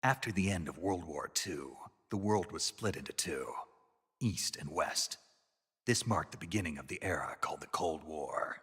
After the end of World War II, the world was split into two, East and West. This marked the beginning of the era called the Cold War.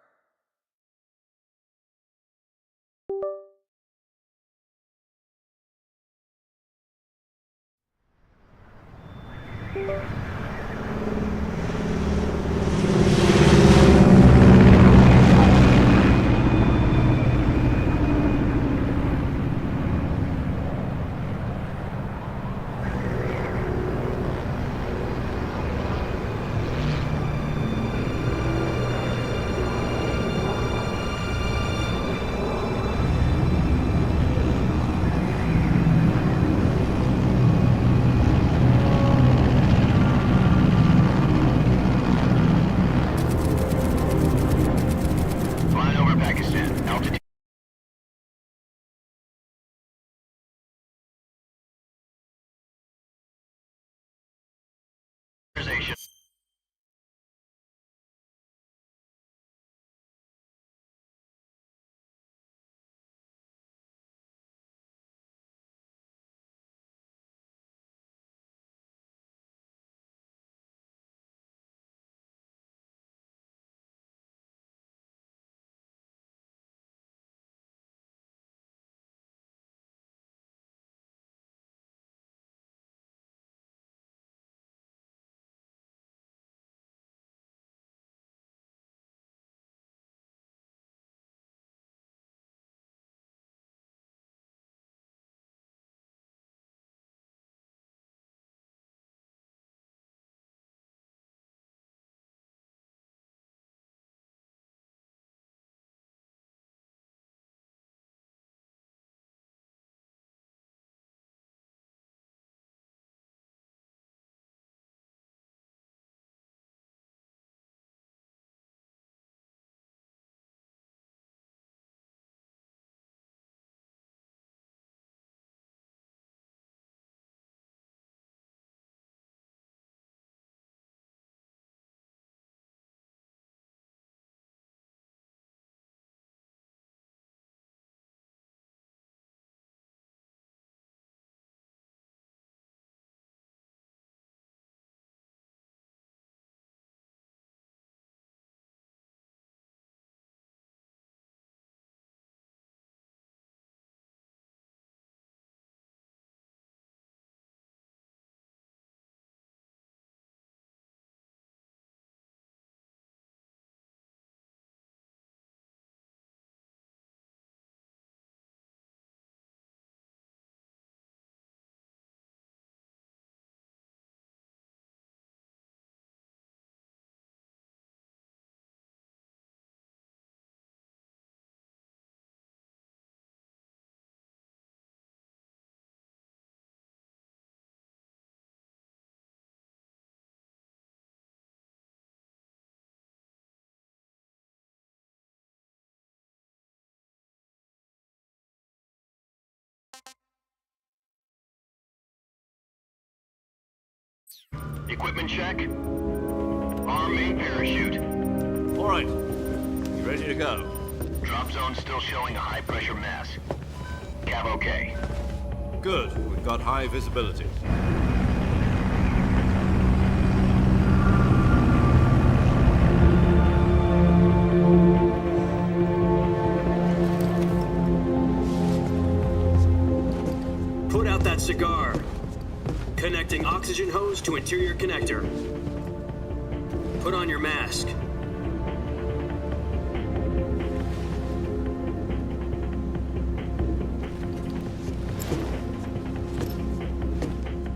Equipment check. Arm main parachute. All right. You ready to go? Drop zone still showing a high pressure mass. Cav okay. Good. We've got high visibility. Put out that cigar. Connecting oxygen hose to interior connector. Put on your mask.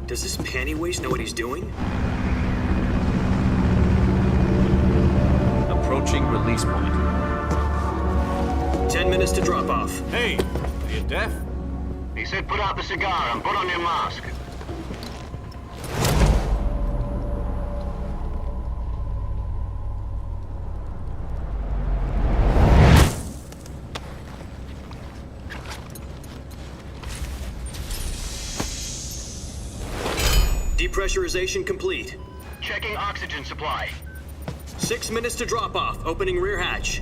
Does this panty waste know what he's doing? Approaching release point. 10 minutes to drop off. Hey, are you deaf? He said put out the cigar and put on your mask. Depressurization complete. Checking oxygen supply. 6 minutes to drop off. Opening rear hatch.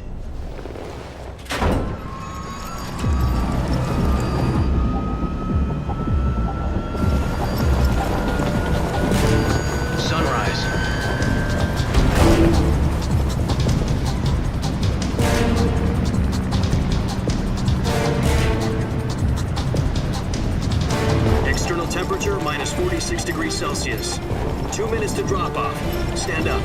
degrees Celsius. 2 minutes to drop off. Stand up.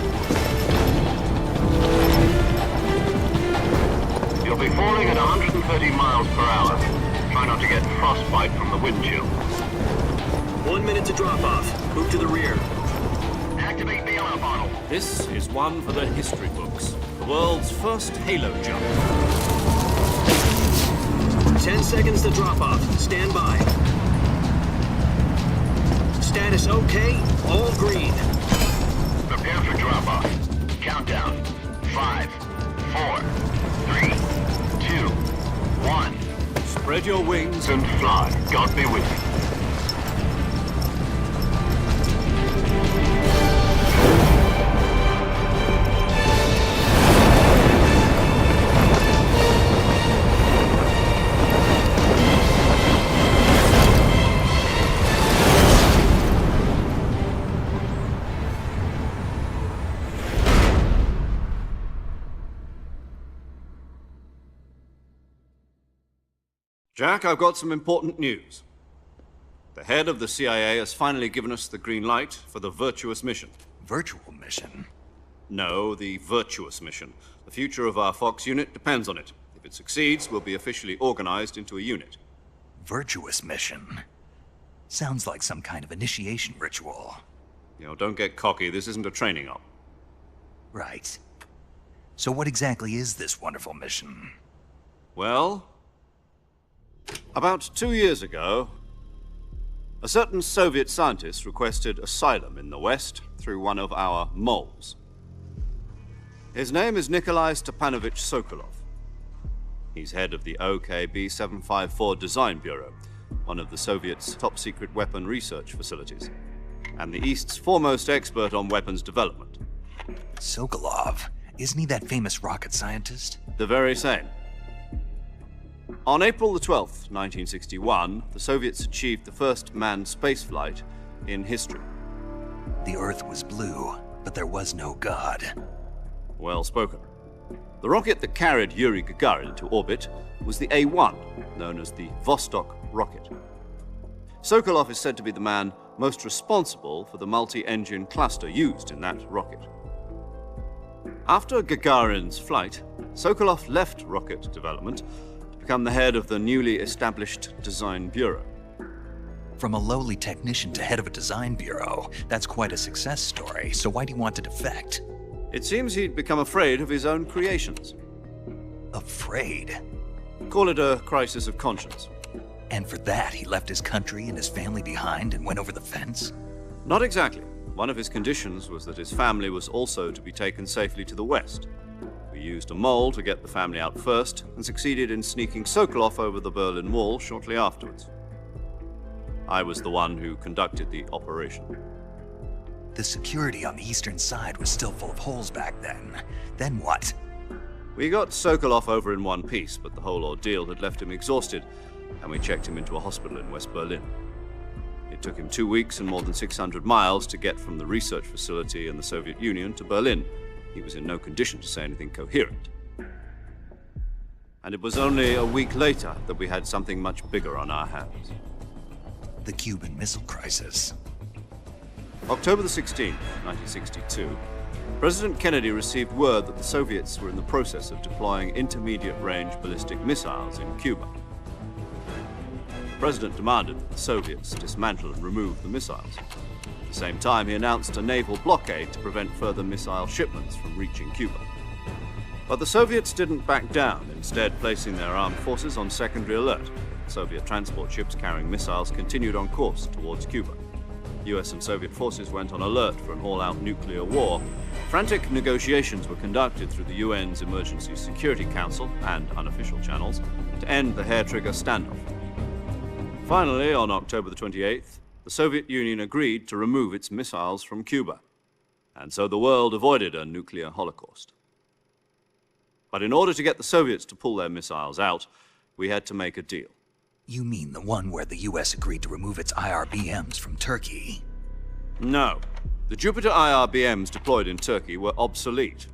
You'll be falling at 130 miles per hour. Try not to get frostbite from the wind chill. 1 minute to drop off. Move to the rear. Activate bailout bottle. This is one for the history books. The world's first halo jump. 10 seconds to drop off. Stand by. Status okay. All green. Prepare for drop off. Countdown. 5, 4, 3, 2, 1. Spread your wings And fly. God be with you. Jack, I've got some important news. The head of the CIA has finally given us the green light for the virtuous mission. Virtual mission? No, the virtuous mission. The future of our Fox unit depends on it. If it succeeds, we'll be officially organized into a unit. Virtuous mission? Sounds like some kind of initiation ritual. You know, don't get cocky. This isn't a training op. Right. So what exactly is this wonderful mission? Well, about 2 years ago, a certain Soviet scientist requested asylum in the West through one of our moles. His name is Nikolai Stepanovich Sokolov. He's head of the OKB 754 Design Bureau, one of the Soviets' top-secret weapon research facilities, and the East's foremost expert on weapons development. Sokolov? Isn't he that famous rocket scientist? The very same. On April the 12th, 1961, the Soviets achieved the first manned spaceflight in history. The Earth was blue, but there was no God. Well spoken. The rocket that carried Yuri Gagarin into orbit was the A-1, known as the Vostok rocket. Sokolov is said to be the man most responsible for the multi-engine cluster used in that rocket. After Gagarin's flight, Sokolov left rocket development to become the head of the newly established Design Bureau. From a lowly technician to head of a design bureau, that's quite a success story, so why'd he want to defect? It seems he'd become afraid of his own creations. Afraid? Call it a crisis of conscience. And for that, he left his country and his family behind and went over the fence? Not exactly. One of his conditions was that his family was also to be taken safely to the West. We used a mole to get the family out first and succeeded in sneaking Sokolov over the Berlin Wall shortly afterwards. I was the one who conducted the operation. The security on the eastern side was still full of holes back then. Then what? We got Sokolov over in one piece, but the whole ordeal had left him exhausted, and we checked him into a hospital in West Berlin. It took him 2 weeks and more than 600 miles to get from the research facility in the Soviet Union to Berlin. He was in no condition to say anything coherent. And it was only a week later that we had something much bigger on our hands. The Cuban Missile Crisis. October the 16th, 1962, President Kennedy received word that the Soviets were in the process of deploying intermediate-range ballistic missiles in Cuba. The President demanded that the Soviets dismantle and remove the missiles. At the same time, he announced a naval blockade to prevent further missile shipments from reaching Cuba. But the Soviets didn't back down, instead placing their armed forces on secondary alert. Soviet transport ships carrying missiles continued on course towards Cuba. US and Soviet forces went on alert for an all-out nuclear war. Frantic negotiations were conducted through the UN's Emergency Security Council and unofficial channels to end the hair-trigger standoff. Finally, on October the 28th, the Soviet Union agreed to remove its missiles from Cuba, and so the world avoided a nuclear holocaust. But in order to get the Soviets to pull their missiles out, we had to make a deal. You mean the one where the US agreed to remove its IRBMs from Turkey? No. The Jupiter IRBMs deployed in Turkey were obsolete,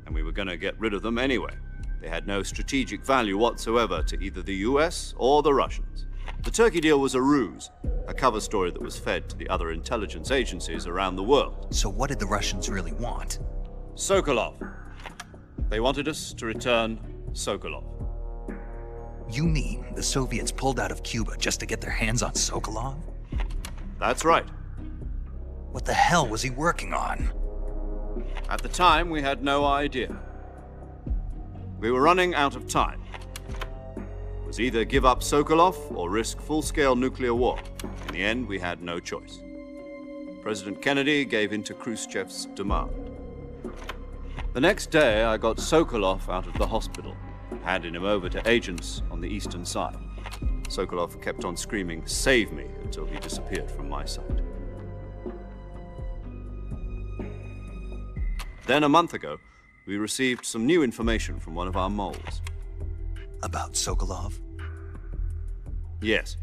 and we were going to get rid of them anyway. They had no strategic value whatsoever to either the US or the Russians. The Turkey deal was a ruse. a cover story that was fed to the other intelligence agencies around the world. So what did the Russians really want? Sokolov. They wanted us to return Sokolov. You mean the Soviets pulled out of Cuba just to get their hands on Sokolov? That's right. What the hell was he working on? At the time, we had no idea. We were running out of time. It was either give up Sokolov or risk full-scale nuclear war. In the end, we had no choice. President Kennedy gave in to Khrushchev's demand. The next day, I got Sokolov out of the hospital, handed him over to agents on the eastern side. Sokolov kept on screaming, "Save me," until he disappeared from my sight. Then, a month ago, we received some new information from one of our moles. About Sokolov? Yes.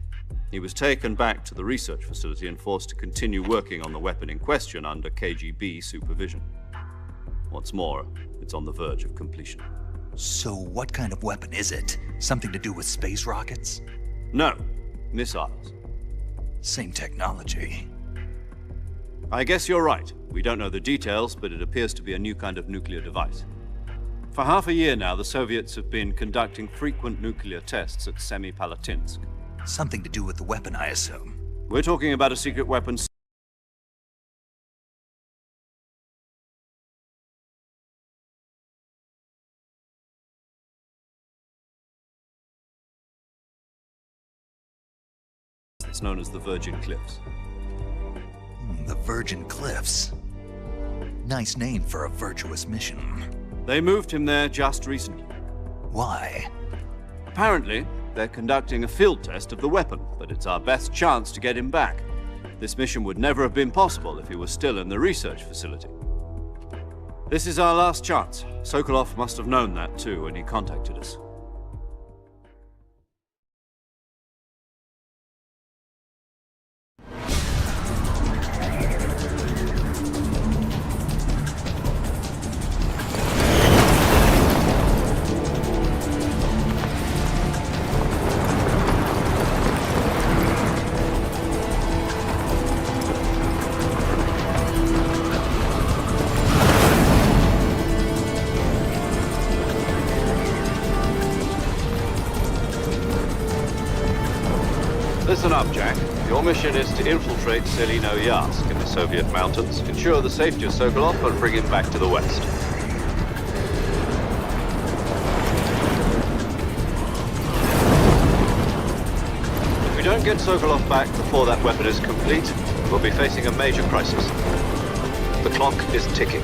He was taken back to the research facility and forced to continue working on the weapon in question under KGB supervision. What's more, it's on the verge of completion. So what kind of weapon is it? Something to do with space rockets? No, missiles. Same technology. I guess you're right. We don't know the details, but it appears to be a new kind of nuclear device. For half a year now, the Soviets have been conducting frequent nuclear tests at Semipalatinsk. Something to do with the weapon, I assume. We're talking about a secret weapon it's known as the Virgin Cliffs. The Virgin Cliffs. Nice name for a virtuous mission. They moved him there just recently. Why? Apparently, they're conducting a field test of the weapon, but it's our best chance to get him back. This mission would never have been possible if he was still in the research facility. This is our last chance. Sokolov must have known that too when he contacted us. Listen up, Jack. Your mission is to infiltrate Selino-Yarsk in the Soviet mountains, ensure the safety of Sokolov, and bring him back to the West. If we don't get Sokolov back before that weapon is complete, we'll be facing a major crisis. The clock is ticking.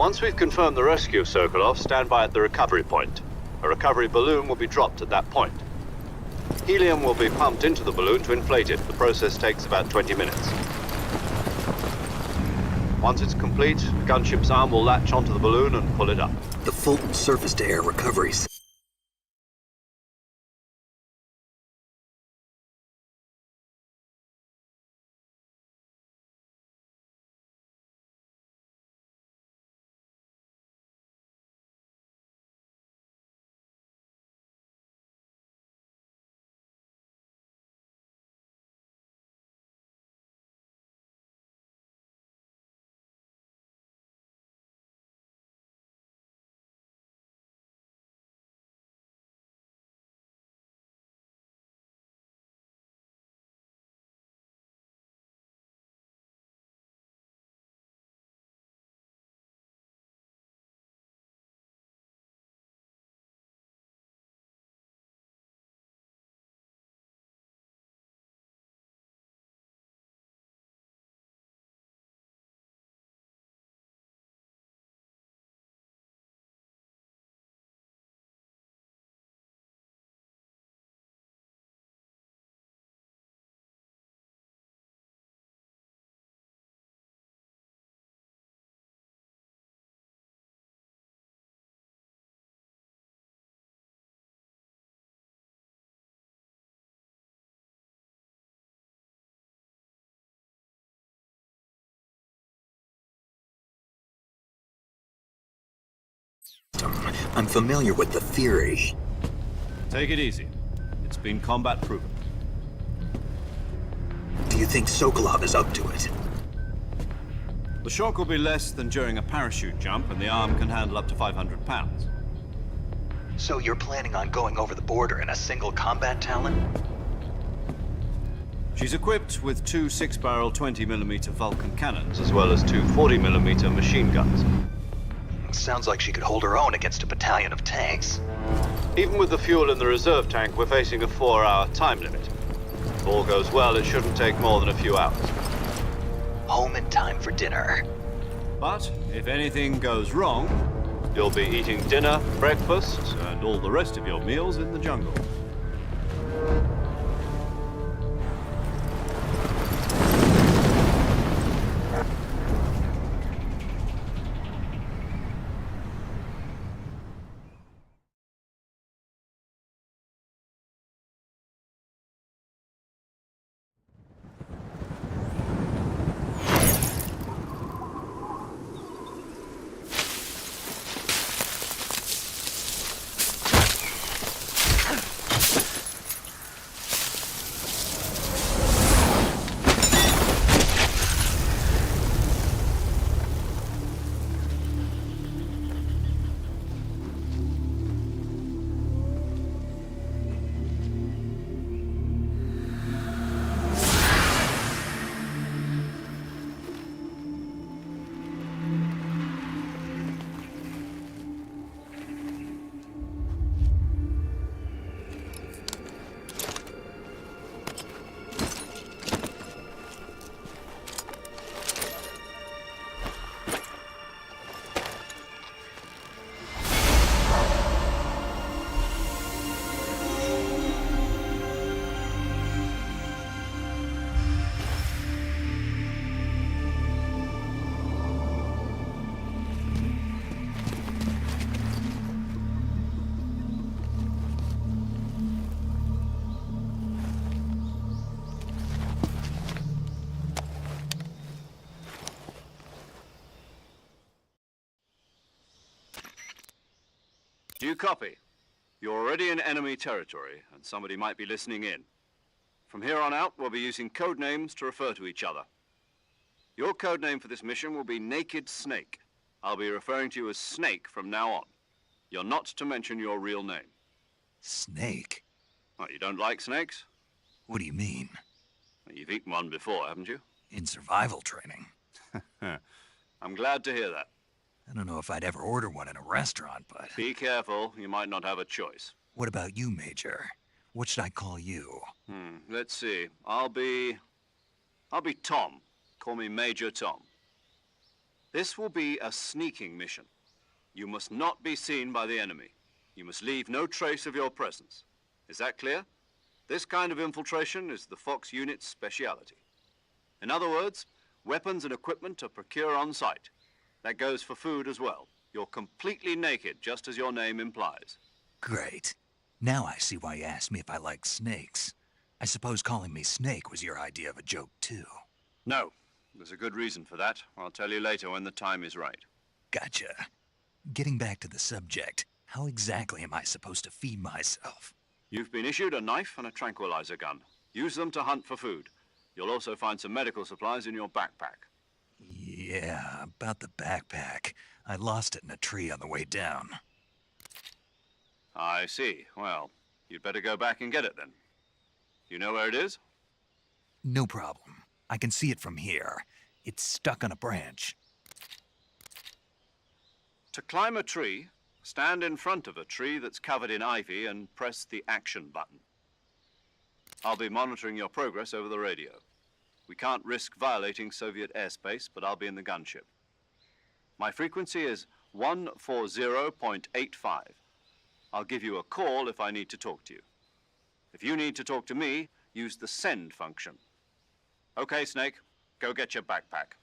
Once we've confirmed the rescue of Sokolov, stand by at the recovery point. A recovery balloon will be dropped at that point. Helium will be pumped into the balloon to inflate it. The process takes about 20 minutes. Once it's complete, the gunship's arm will latch onto the balloon and pull it up. The Fulton surface-to-air recoveries. I'm familiar with the theory. Take it easy. It's been combat proven. Do you think Sokolov is up to it? The shock will be less than during a parachute jump, and the arm can handle up to 500 pounds. So you're planning on going over the border in a single combat Talon? She's equipped with two 6-barrel 20mm Vulcan cannons, as well as two 40mm machine guns. Sounds like she could hold her own against a battalion of tanks. Even with the fuel in the reserve tank, we're facing a 4-hour time limit. If all goes well, it shouldn't take more than a few hours. Home in time for dinner. But if anything goes wrong, you'll be eating dinner, breakfast, and all the rest of your meals in the jungle. Do you copy? You're already in enemy territory, and somebody might be listening in. From here on out, we'll be using code names to refer to each other. Your code name for this mission will be Naked Snake. I'll be referring to you as Snake from now on. You're not to mention your real name. Snake? What, you don't like snakes? What do you mean? Well, you've eaten one before, haven't you? In survival training. I'm glad to hear that. I don't know if I'd ever order one in a restaurant, but... Be careful, you might not have a choice. What about you, Major? What should I call you? Let's see. I'll be Tom. Call me Major Tom. This will be a sneaking mission. You must not be seen by the enemy. You must leave no trace of your presence. Is that clear? This kind of infiltration is the Fox unit's speciality. In other words, weapons and equipment are procured on site. That goes for food as well. You're completely naked, just as your name implies. Great. Now I see why you asked me if I like snakes. I suppose calling me Snake was your idea of a joke, too. No. There's a good reason for that. I'll tell you later when the time is right. Gotcha. Getting back to the subject, how exactly am I supposed to feed myself? You've been issued a knife and a tranquilizer gun. Use them to hunt for food. You'll also find some medical supplies in your backpack. Yeah, about the backpack. I lost it in a tree on the way down. I see. Well, you'd better go back and get it then. You know where it is? No problem. I can see it from here. It's stuck on a branch. To climb a tree, stand in front of a tree that's covered in ivy and press the action button. I'll be monitoring your progress over the radio. We can't risk violating Soviet airspace, but I'll be in the gunship. My frequency is 140.85. I'll give you a call if I need to talk to you. If you need to talk to me, use the send function. Okay, Snake, go get your backpack.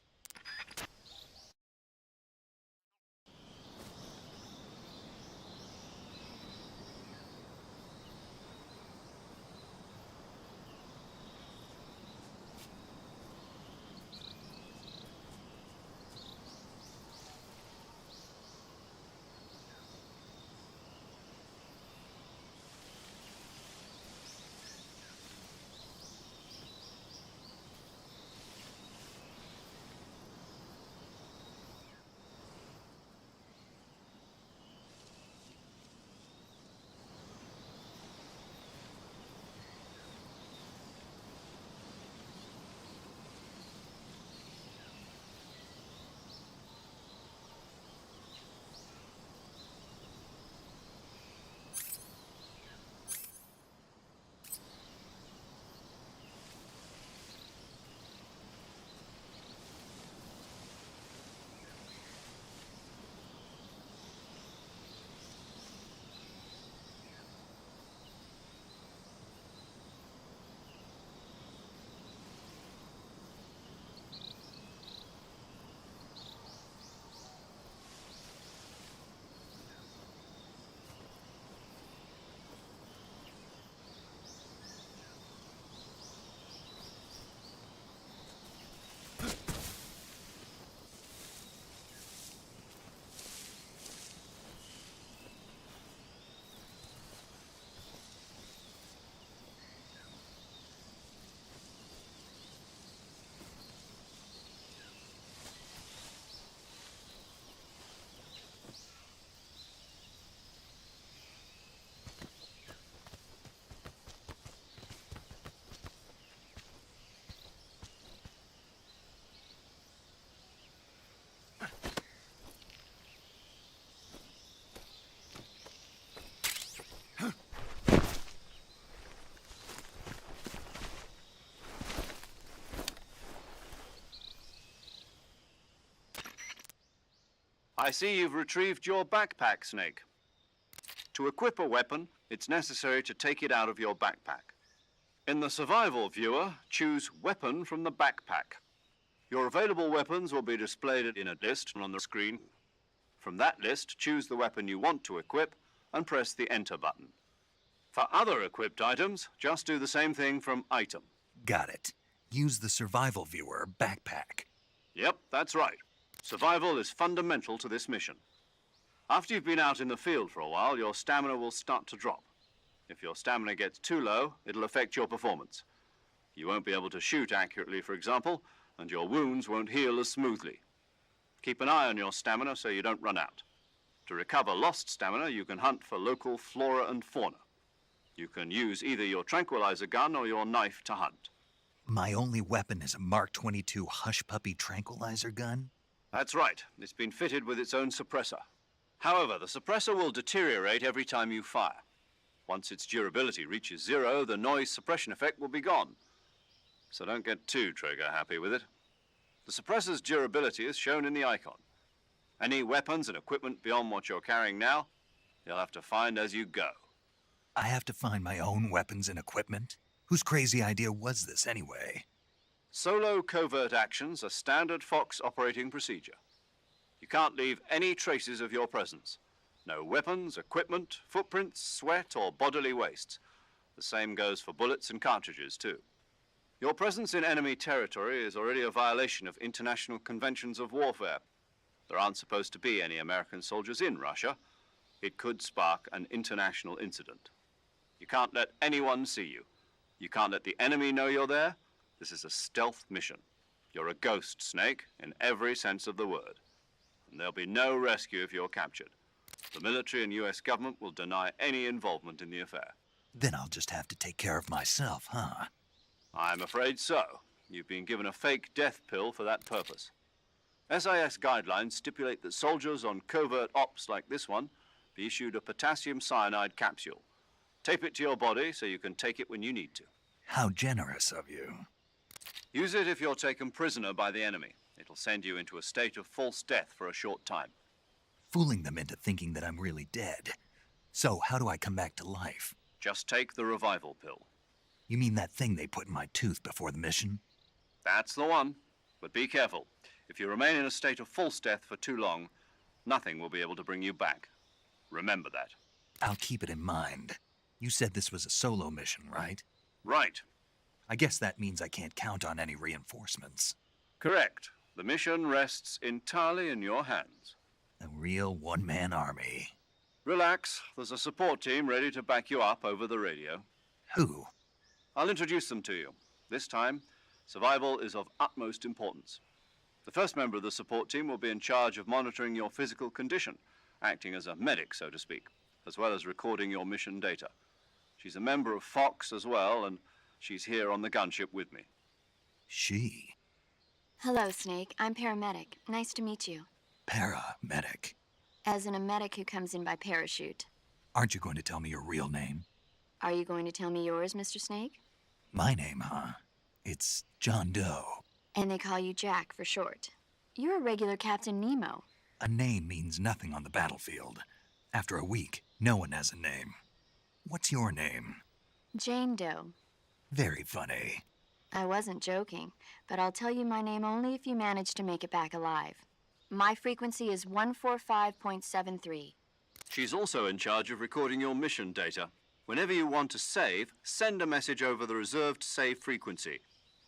I see you've retrieved your backpack, Snake. To equip a weapon, it's necessary to take it out of your backpack. In the survival viewer, choose Weapon from the backpack. Your available weapons will be displayed in a list on the screen. From that list, choose the weapon you want to equip and press the Enter button. For other equipped items, just do the same thing from Item. Got it. Use the survival viewer backpack. Yep, that's right. Survival is fundamental to this mission. After you've been out in the field for a while, your stamina will start to drop. If your stamina gets too low, it'll affect your performance. You won't be able to shoot accurately, for example, and your wounds won't heal as smoothly. Keep an eye on your stamina so you don't run out. To recover lost stamina, you can hunt for local flora and fauna. You can use either your tranquilizer gun or your knife to hunt. My only weapon is a Mark 22 Hush Puppy tranquilizer gun? That's right. It's been fitted with its own suppressor. However, the suppressor will deteriorate every time you fire. Once its durability reaches 0, the noise suppression effect will be gone. So don't get too trigger-happy with it. The suppressor's durability is shown in the icon. Any weapons and equipment beyond what you're carrying now, you'll have to find as you go. I have to find my own weapons and equipment? Whose crazy idea was this anyway? Solo covert actions are standard Fox operating procedure. You can't leave any traces of your presence. No weapons, equipment, footprints, sweat, or bodily wastes. The same goes for bullets and cartridges, too. Your presence in enemy territory is already a violation of international conventions of warfare. There aren't supposed to be any American soldiers in Russia. It could spark an international incident. You can't let anyone see you. You can't let the enemy know you're there. This is a stealth mission. You're a ghost, Snake, in every sense of the word. And there'll be no rescue if you're captured. The military and US government will deny any involvement in the affair. Then I'll just have to take care of myself, huh? I'm afraid so. You've been given a fake death pill for that purpose. SIS guidelines stipulate that soldiers on covert ops like this one be issued a potassium cyanide capsule. Tape it to your body so you can take it when you need to. How generous of you. Use it if you're taken prisoner by the enemy. It'll send you into a state of false death for a short time. Fooling them into thinking that I'm really dead. So how do I come back to life? Just take the revival pill. You mean that thing they put in my tooth before the mission? That's the one. But be careful. If you remain in a state of false death for too long, nothing will be able to bring you back. Remember that. I'll keep it in mind. You said this was a solo mission, right? Right. I guess that means I can't count on any reinforcements. Correct. The mission rests entirely in your hands. A real one-man army. Relax. There's a support team ready to back you up over the radio. Who? I'll introduce them to you. This time, survival is of utmost importance. The first member of the support team will be in charge of monitoring your physical condition, acting as a medic, so to speak, as well as recording your mission data. She's a member of Fox as well, and she's here on the gunship with me. She? Hello, Snake. I'm paramedic. Nice to meet you. Paramedic. As in a medic who comes in by parachute. Aren't you going to tell me your real name? Are you going to tell me yours, Mr. Snake? My name, huh? It's John Doe. And they call you Jack for short. You're a regular Captain Nemo. A name means nothing on the battlefield. After a week, no one has a name. What's your name? Jane Doe. Very funny. I wasn't joking, but I'll tell you my name only if you manage to make it back alive. My frequency is 145.73. She's also in charge of recording your mission data. Whenever you want to save, send a message over the reserved save frequency,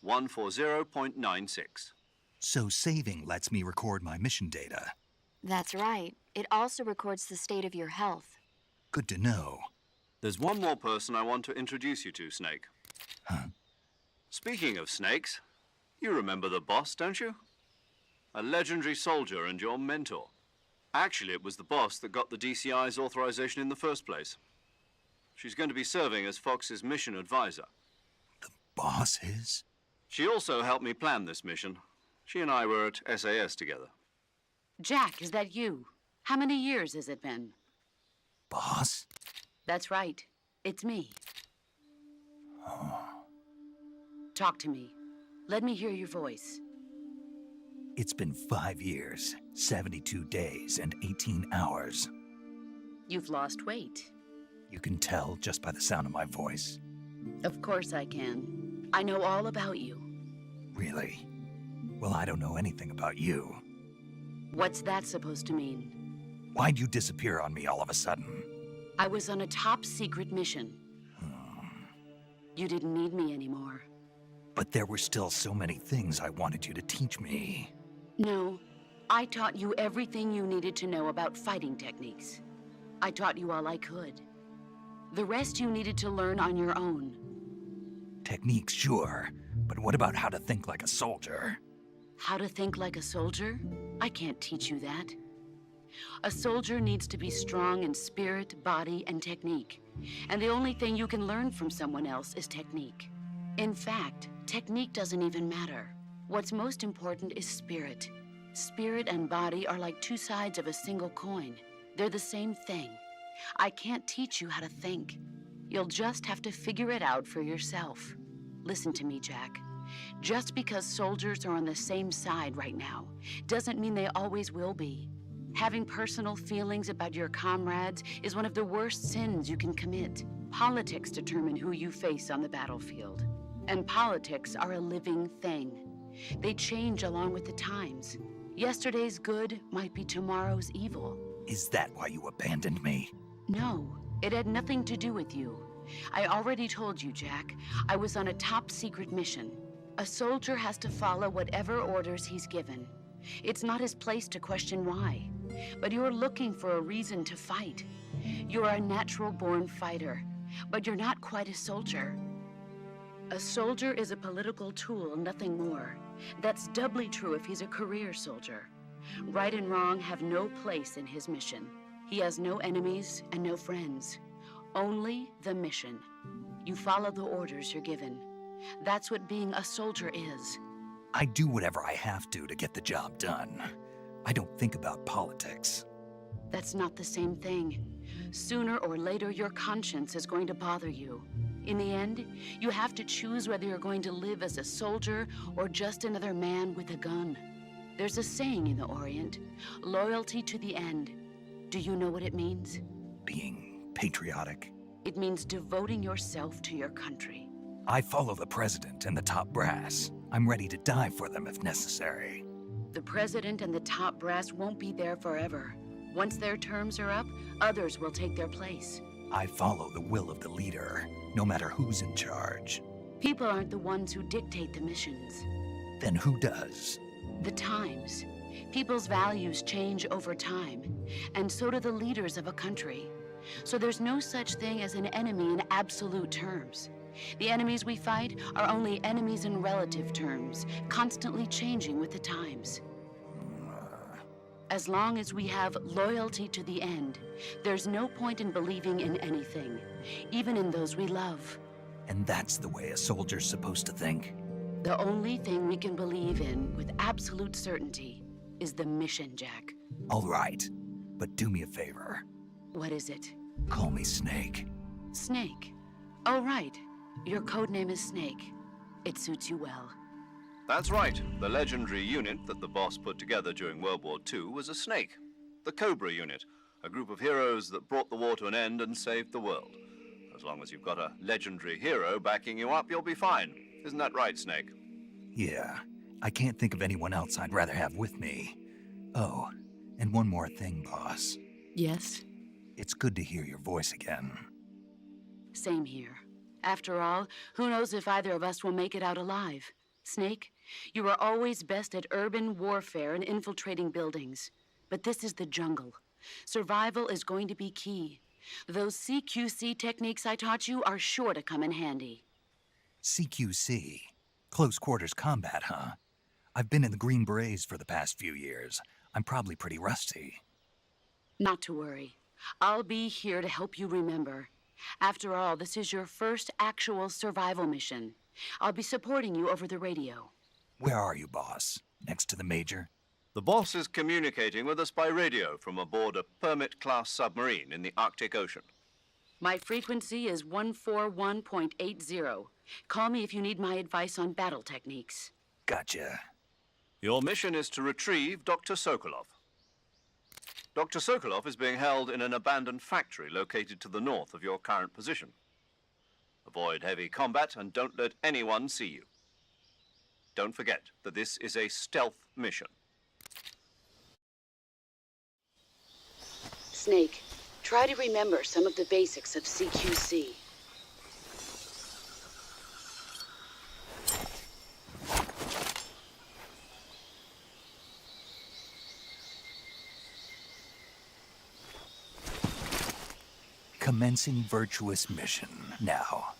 140.96. So saving lets me record my mission data. That's right. It also records the state of your health. Good to know. There's one more person I want to introduce you to, Snake. Huh? Speaking of snakes, you remember the boss, don't you? A legendary soldier and your mentor. Actually, it was the boss that got the DCI's authorization in the first place. She's going to be serving as Fox's mission advisor. The boss is? She also helped me plan this mission. She and I were at SAS together. Jack, is that you? How many years has it been? Boss? That's right. It's me. Oh. Talk to me. Let me hear your voice. It's been 5 years, 72 days, and 18 hours. You've lost weight. You can tell just by the sound of my voice. Of course I can. I know all about you. Really? Well, I don't know anything about you. What's that supposed to mean? Why'd you disappear on me all of a sudden? I was on a top-secret mission. You didn't need me anymore. But there were still so many things I wanted you to teach me. No, I taught you everything you needed to know about fighting techniques. I taught you all I could. The rest you needed to learn on your own. Techniques, sure. But what about how to think like a soldier? How to think like a soldier? I can't teach you that. A soldier needs to be strong in spirit, body, and technique. And the only thing you can learn from someone else is technique. In fact, technique doesn't even matter. What's most important is spirit. Spirit and body are like two sides of a single coin. They're the same thing. I can't teach you how to think. You'll just have to figure it out for yourself. Listen to me, Jack. Just because soldiers are on the same side right now doesn't mean they always will be. Having personal feelings about your comrades is one of the worst sins you can commit. Politics determine who you face on the battlefield. And politics are a living thing. They change along with the times. Yesterday's good might be tomorrow's evil. Is that why you abandoned me? No, it had nothing to do with you. I already told you, Jack. I was on a top-secret mission. A soldier has to follow whatever orders he's given. It's not his place to question why. But you're looking for a reason to fight. You're a natural-born fighter, but you're not quite a soldier. A soldier is a political tool, nothing more. That's doubly true if he's a career soldier. Right and wrong have no place in his mission. He has no enemies and no friends. Only the mission. You follow the orders you're given. That's what being a soldier is. I do whatever I have to get the job done. I don't think about politics. That's not the same thing. Sooner or later, your conscience is going to bother you. In the end, you have to choose whether you're going to live as a soldier or just another man with a gun. There's a saying in the Orient, loyalty to the end. Do you know what it means? Being patriotic. It means devoting yourself to your country. I follow the president and the top brass. I'm ready to die for them if necessary. The president and the top brass won't be there forever. Once their terms are up, others will take their place. I follow the will of the leader, no matter who's in charge. People aren't the ones who dictate the missions. Then who does? The times. People's values change over time, and so do the leaders of a country. So there's no such thing as an enemy in absolute terms. The enemies we fight are only enemies in relative terms, constantly changing with the times. As long as we have loyalty to the end, there's no point in believing in anything, even in those we love. And that's the way a soldier's supposed to think? The only thing we can believe in with absolute certainty is the mission, Jack. All right, but do me a favor. What is it? Call me Snake. Snake. Oh, right. Your code name is Snake. It suits you well. That's right. The legendary unit that the boss put together during World War II was a snake. The Cobra unit, a group of heroes that brought the war to an end and saved the world. As long as you've got a legendary hero backing you up, you'll be fine. Isn't that right, Snake? Yeah, I can't think of anyone else I'd rather have with me. Oh, and one more thing, boss. Yes? It's good to hear your voice again. Same here. After all, who knows if either of us will make it out alive? Snake, you are always best at urban warfare and infiltrating buildings. But this is the jungle. Survival is going to be key. Those CQC techniques I taught you are sure to come in handy. CQC? Close quarters combat, huh? I've been in the Green Berets for the past few years. I'm probably pretty rusty. Not to worry. I'll be here to help you remember. After all, this is your first actual survival mission. I'll be supporting you over the radio. Where are you, boss? Next to the Major? The boss is communicating with us by radio from aboard a Permit-class submarine in the Arctic Ocean. My frequency is 141.80. Call me if you need my advice on battle techniques. Gotcha. Your mission is to retrieve Dr. Sokolov. Dr. Sokolov is being held in an abandoned factory located to the north of your current position. Avoid heavy combat and don't let anyone see you. Don't forget that this is a stealth mission. Snake, try to remember some of the basics of CQC. Commencing virtuous mission now.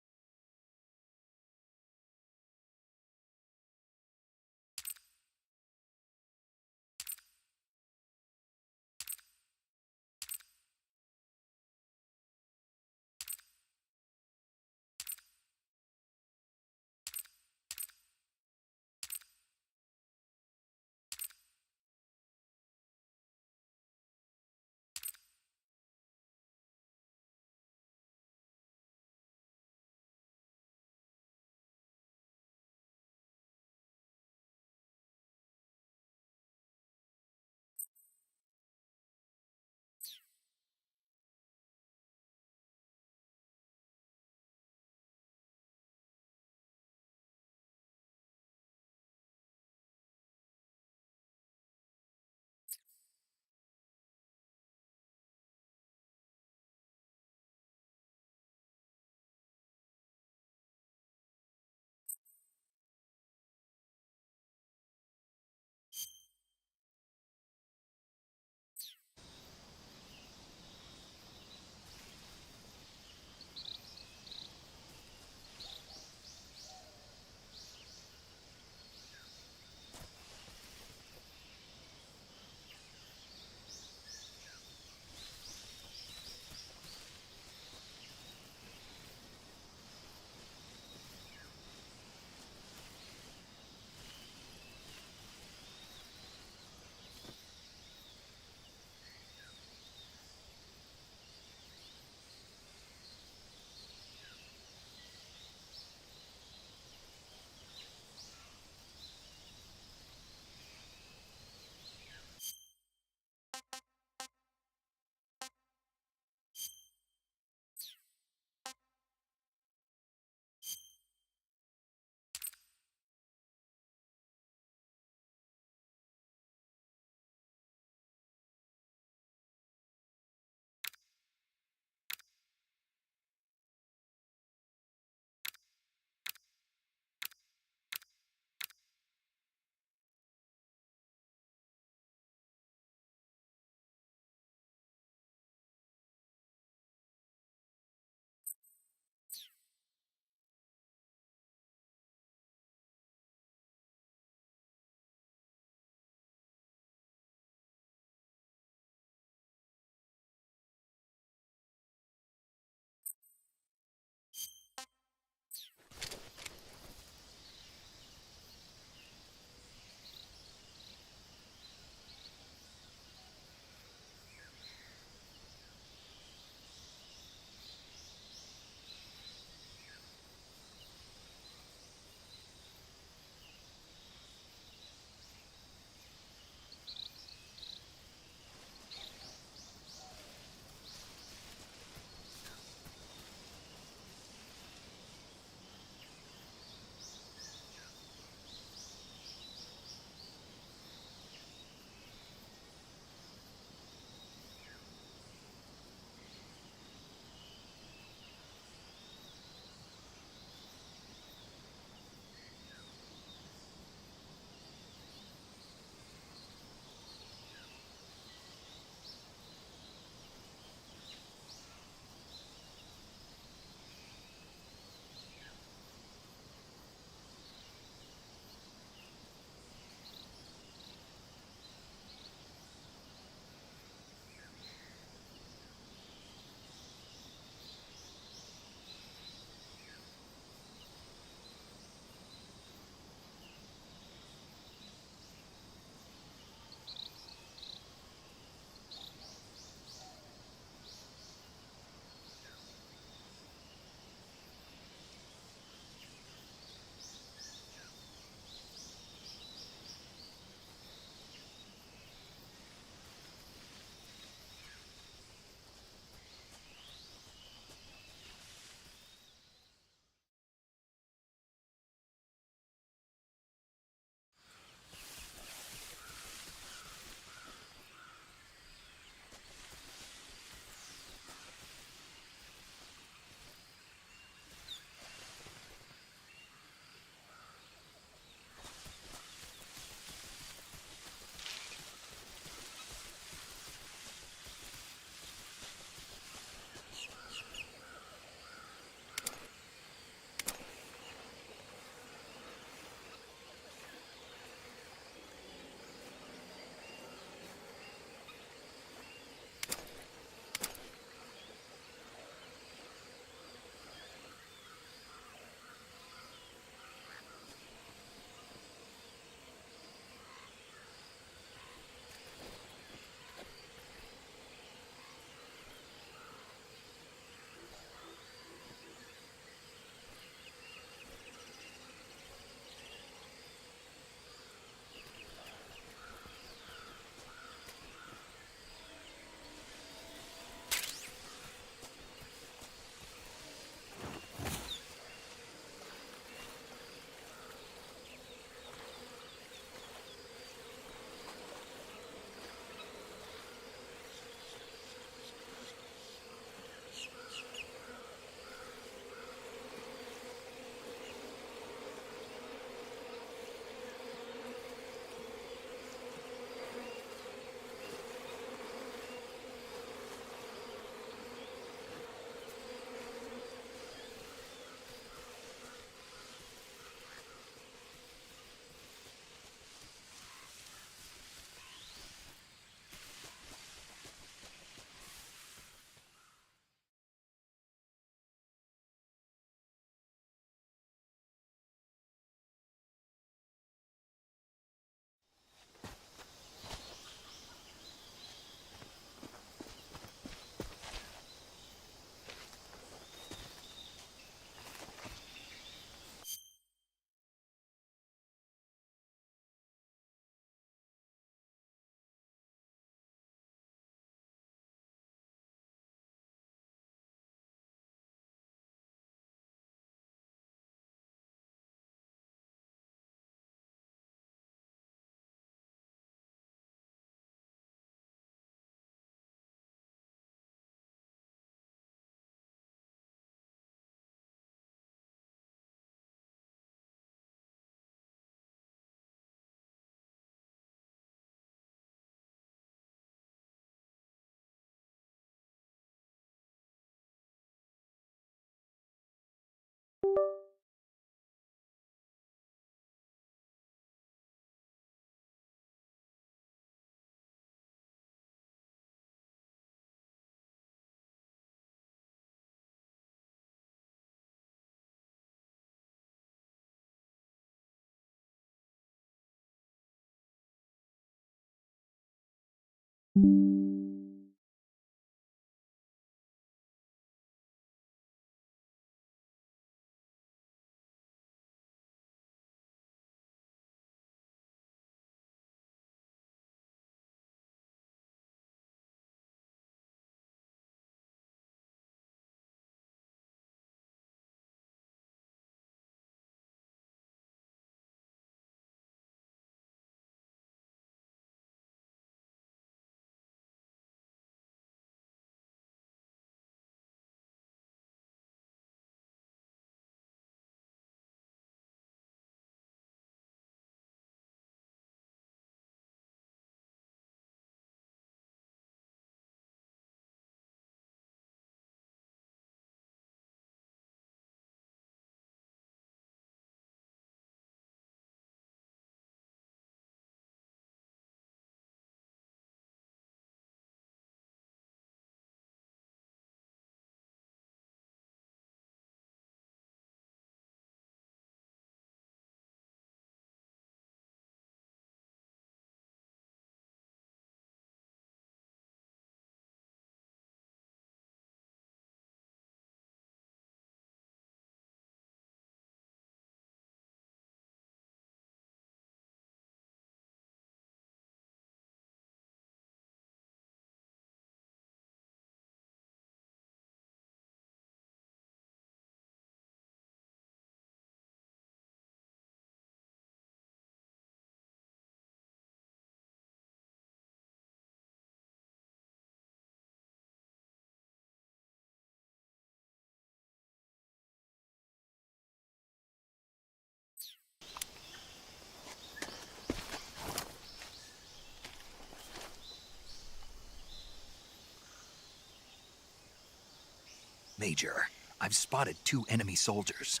Major, I've spotted 2 enemy soldiers.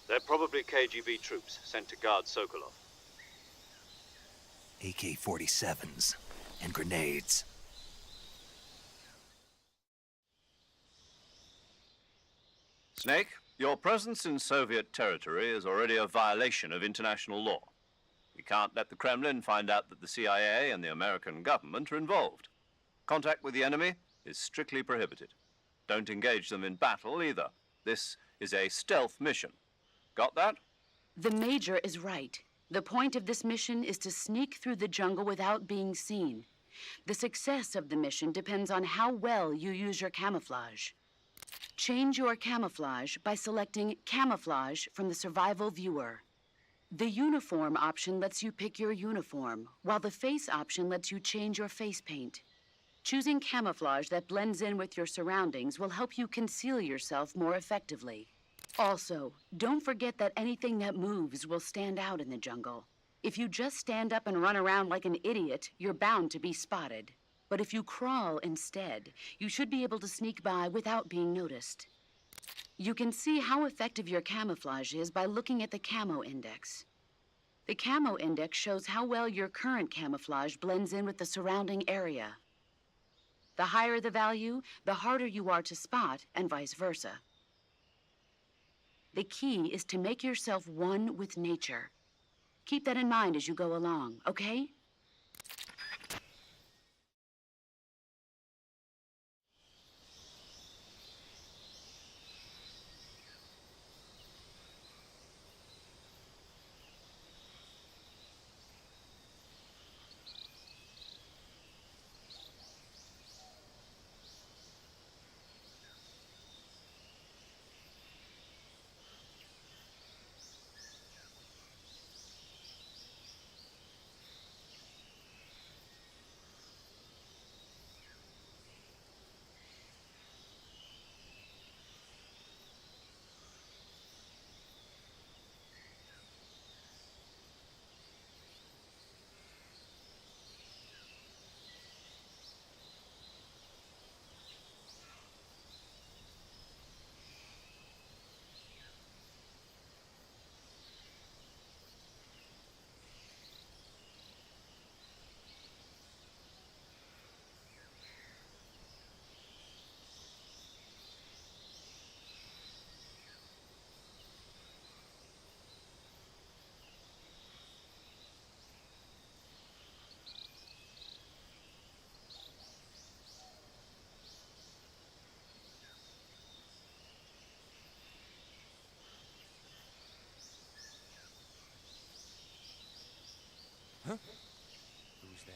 They're probably KGB troops sent to guard Sokolov. AK-47s and grenades. Snake, your presence in Soviet territory is already a violation of international law. We can't let the Kremlin find out that the CIA and the American government are involved. Contact with the enemy is strictly prohibited. Don't engage them in battle either. This is a stealth mission. Got that? The Major is right. The point of this mission is to sneak through the jungle without being seen. The success of the mission depends on how well you use your camouflage. Change your camouflage by selecting Camouflage from the Survival Viewer. The Uniform option lets you pick your uniform, while the Face option lets you change your face paint. Choosing camouflage that blends in with your surroundings will help you conceal yourself more effectively. Also, don't forget that anything that moves will stand out in the jungle. If you just stand up and run around like an idiot, you're bound to be spotted. But if you crawl instead, you should be able to sneak by without being noticed. You can see how effective your camouflage is by looking at the Camo Index. The Camo Index shows how well your current camouflage blends in with the surrounding area. The higher the value, the harder you are to spot, and vice versa. The key is to make yourself one with nature. Keep that in mind as you go along, okay? Huh? Who's that?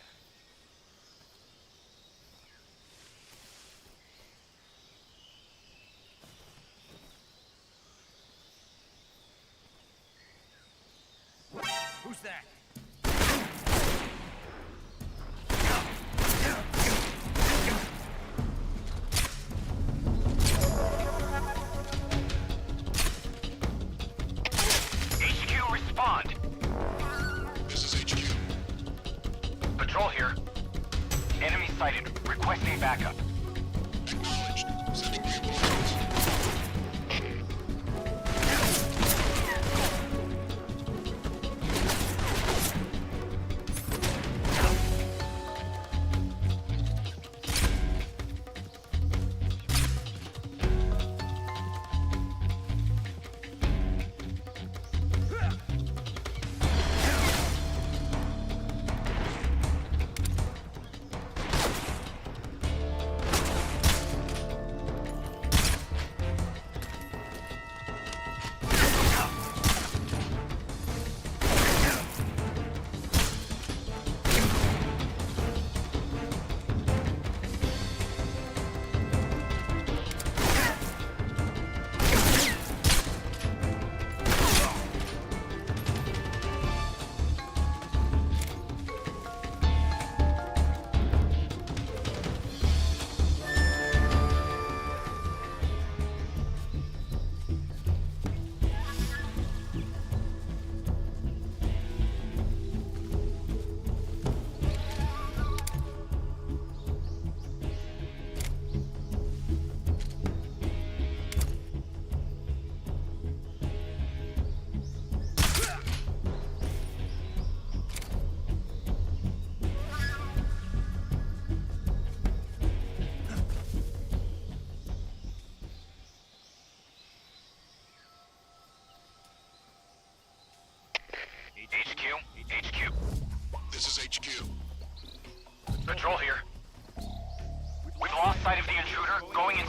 Who's that? HQ, respond. This is HQ. Patrol here. Enemy sighted. Requesting backup. Acknowledged. Sending reinforcements. HQ. Patrol here. We've lost sight of the intruder, going in